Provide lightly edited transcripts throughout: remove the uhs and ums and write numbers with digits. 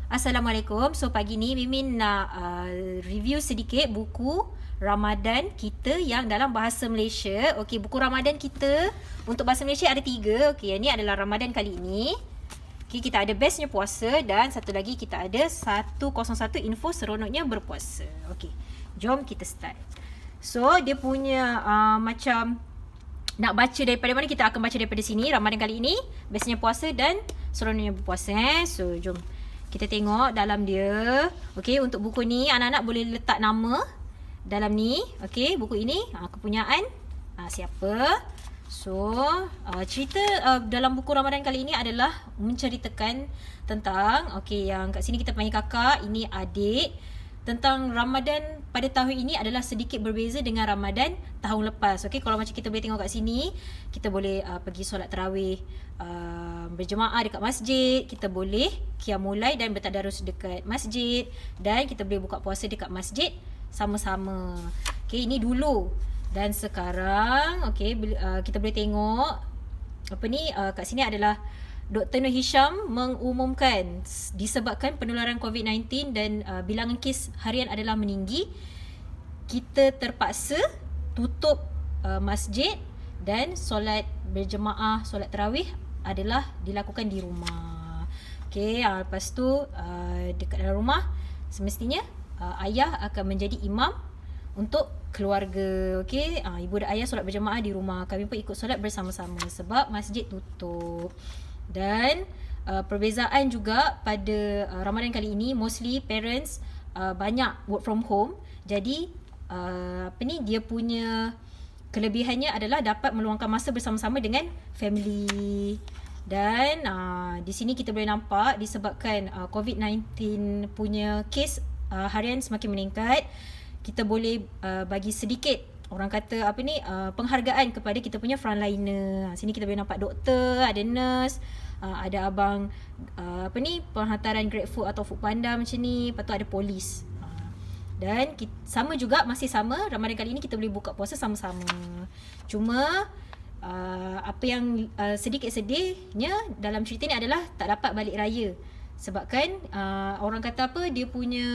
Assalamualaikum. So pagi ni Mimin nak review sedikit buku Ramadan kita yang dalam bahasa Malaysia. Okey, buku Ramadan kita untuk bahasa Malaysia ada 3. Okey, yang ni adalah Ramadan kali ini. Okey, kita ada bestnya puasa dan satu lagi kita ada 101 info seronoknya berpuasa. Okey, jom kita start. So dia punya macam nak baca daripada mana, kita akan baca daripada sini. Ramadan kali ini, bestnya puasa dan seronoknya berpuasa. So jom kita tengok dalam dia. Okey, untuk buku ni anak-anak boleh letak nama dalam ni. Okey, buku ini kepunyaan siapa. So cerita dalam buku Ramadan kali ini adalah menceritakan tentang, okey, yang kat sini kita panggil kakak, ini adik, tentang Ramadan pada tahun ini adalah sedikit berbeza dengan Ramadan tahun lepas. Okey, kalau macam kita boleh tengok kat sini, kita boleh pergi solat tarawih berjemaah dekat masjid, kita boleh qiyamul lail dan bertadarus dekat masjid, dan kita boleh buka puasa dekat masjid sama-sama. Okey, ini dulu. Dan sekarang okey, kita boleh tengok apa ni, kat sini adalah Dr. Nur Hisham mengumumkan disebabkan penularan COVID-19 dan bilangan kes harian adalah meninggi, kita terpaksa tutup masjid dan solat berjemaah, solat tarawih adalah dilakukan di rumah. Okey, lepas tu dekat dalam rumah semestinya ayah akan menjadi imam untuk keluarga. Okey, ibu dan ayah solat berjemaah di rumah, kami pun ikut solat bersama-sama sebab masjid tutup. Dan perbezaan juga pada Ramadan kali ini, mostly parents banyak work from home. Jadi dia punya kelebihannya adalah dapat meluangkan masa bersama-sama dengan family. Dan di sini kita boleh nampak disebabkan COVID-19 punya kes harian semakin meningkat, kita boleh bagi sedikit, orang kata penghargaan kepada kita punya frontliner. Sini kita boleh nampak doktor, ada nurse, ada abang penghantaran GrabFood atau Foodpanda macam ni, lepas tu ada polis. Dan sama juga, masih sama, Ramadan kali ini kita boleh buka puasa sama-sama. Cuma apa yang sedikit sedihnya dalam cerita ni adalah tak dapat balik raya. Sebabkan orang kata dia punya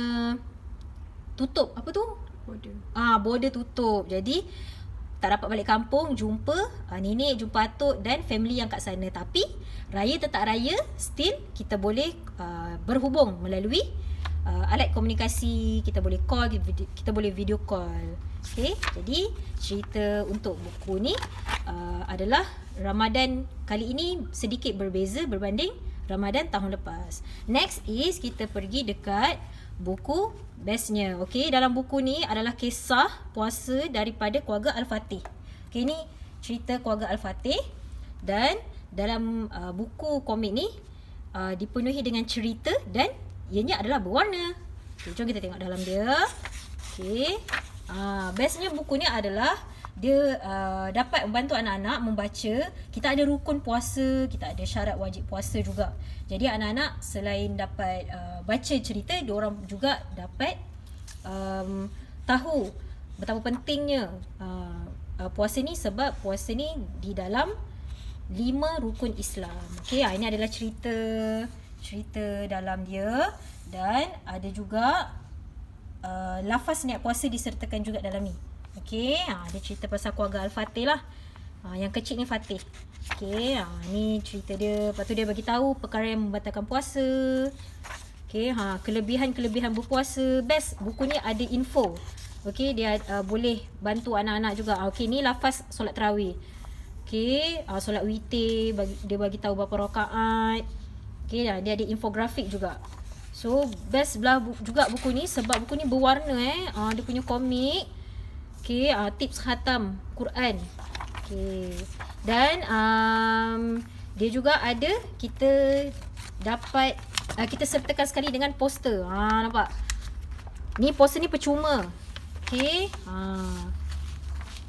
tutup, border tutup. Jadi tak dapat balik kampung jumpa nenek, jumpa atuk dan family yang kat sana. Tapi raya tetap raya, still kita boleh berhubung melalui alat komunikasi. Kita boleh call, kita boleh video call. Okay, jadi cerita untuk buku ni adalah Ramadan kali ini sedikit berbeza berbanding Ramadan tahun lepas. Next is kita pergi dekat buku bestnya. Okey, dalam buku ni adalah kisah puasa daripada keluarga Al-Fatih. Okey, ni cerita keluarga Al-Fatih, dan dalam buku komik ni dipenuhi dengan cerita dan ianya adalah berwarna. Okay, jom kita tengok dalam dia. Okey, bestnya buku ni adalah dia dapat membantu anak-anak membaca. Kita ada rukun puasa, kita ada syarat wajib puasa juga. Jadi anak-anak selain dapat baca cerita, diorang juga dapat tahu betapa pentingnya puasa ni, sebab puasa ni di dalam 5 rukun Islam. Okey, ini adalah cerita dalam dia, dan ada juga lafaz niat puasa disertakan juga dalam ni. Okey, dia cerita pasal keluarga Al-Fatih lah. Yang kecil ni Fatih. Okey, ni cerita dia. Lepas tu dia bagi tahu perkara yang membatalkan puasa. Okey, kelebihan berpuasa. Best, buku ni ada info. Okey, dia boleh bantu anak-anak juga. Okey, ni lafaz solat tarawih. Okey, solat witir, dia bagi tahu berapa rakaat. Okey, dia ada infografik juga. So, best belah juga buku ni sebab buku ni berwarna dia punya komik. Okey, tips khatam Quran. Okey. Dan dia juga ada, kita dapat kita sertakan sekali dengan poster. Nampak? Ni poster ni percuma. Okey.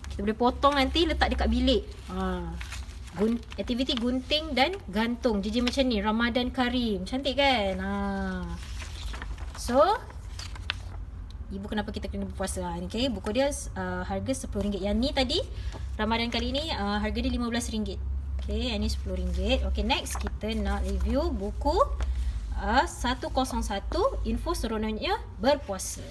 Kita boleh potong nanti letak dekat bilik. Aktiviti gunting dan gantung. Jijik macam ni, Ramadan Karim. Cantik kan? So, ibu kenapa kita kena berpuasa. Okay, buku dia harga RM10. Yang ni tadi Ramadan kali ni harga dia RM15. Okay, yang ni RM10. Okay, next kita nak review buku 101 info seronoknya berpuasa.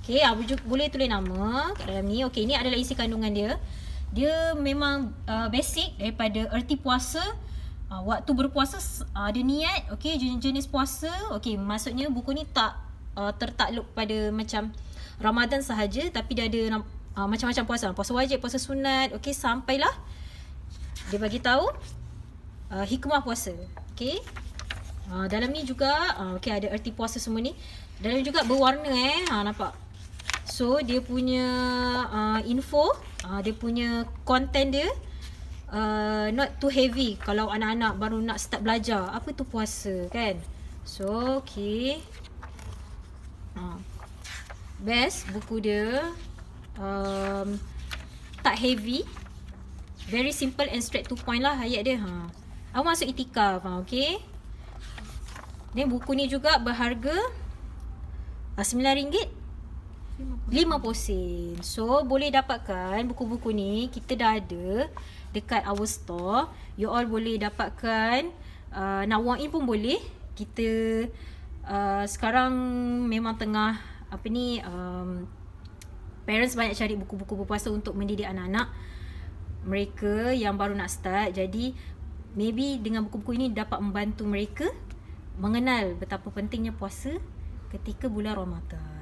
Okey, boleh tulis nama kat dalam ni. Okey, ni adalah isi kandungan dia. Dia memang basic daripada erti puasa, waktu berpuasa, ada niat, okey, jenis puasa. Okey, maksudnya buku ni tak tertakluk pada macam Ramadan sahaja, tapi dia ada macam-macam puasa. Puasa wajib, puasa sunat, okey, sampailah dia bagi tahu hikmah puasa. Okey. Dalam ni juga okey, ada erti puasa semua ni. Dalam ni juga berwarna nampak. So dia punya info, dia punya content dia not too heavy kalau anak-anak baru nak start belajar apa tu puasa kan. So okey. Best buku dia, tak heavy, very simple and straight to point lah ayat dia. Aku masuk itikaf. Okey. Ni buku ni juga berharga RM9.50. So boleh dapatkan buku-buku ni, kita dah ada dekat our store. You all boleh dapatkan, nak walk in pun boleh. Kita sekarang memang tengah parents banyak cari buku-buku berpuasa untuk mendidik anak-anak mereka yang baru nak start. Jadi maybe dengan buku-buku ini dapat membantu mereka mengenal betapa pentingnya puasa ketika bulan Ramadan.